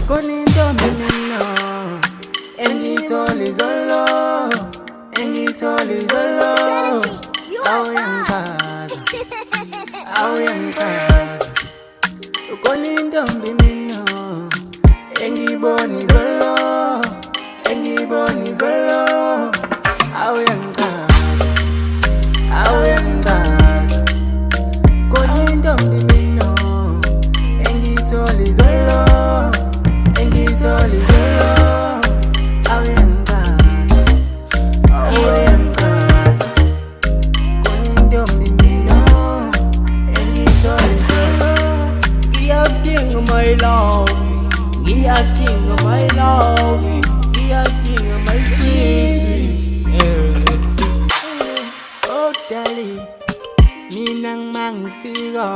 Konintombi mina engiyithole izolo, engiyithole izolo. Awuyangichaza, awuyangichaza. Konintombi mina engiyibona izolo, engiyibona izolo. Awuyangichaza, awuyangichaza. Konintombi mina engiyithole izolo, engiyithole izolo. Awuyangichaza, awuyangichaza. Konintombi mina engiyithole izolo. Ngiyadinga my love, ngiyadinga my love, ngiyadinga my sweet. Oh darling, mina ngimangifika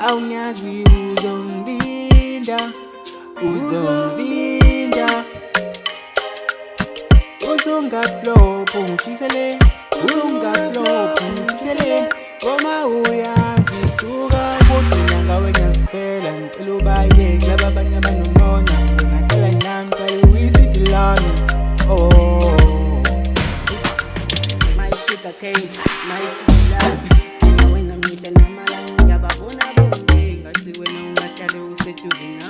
awunyazi uzongidinda, uzongidinda. Uzongaflopha ungitshisele, uzongaflopha ungitshisele. Ngoma uyazisuka kodwa ngawe ngiyazifela. Ngicela ubayeke laba abanye abanomona, wena hlala nami tali uyisweet lami. Oh my sugar cane, my sweet love. Wena mihla namalanga ngiyababona bonke ngathi wena ungahlale useduze nami.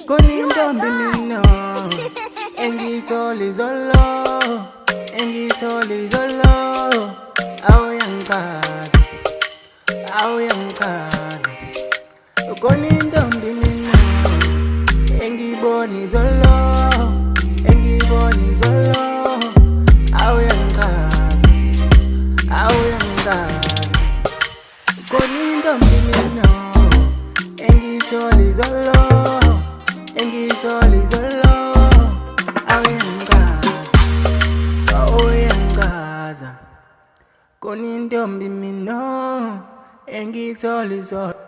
Konintombi mina engiyithole izolo, engiyithole izolo. Awuyangichaza, awuyangichaza. Konintombi mina engiyibona izolo, engiyibona izolo. Awuyangichaza, awuyangichaza. Konintombi mina engiyithole izolo, engiyithole izolo. Awuyangichaza, awuyangichaza. Konintombi mina engiyithole izolo.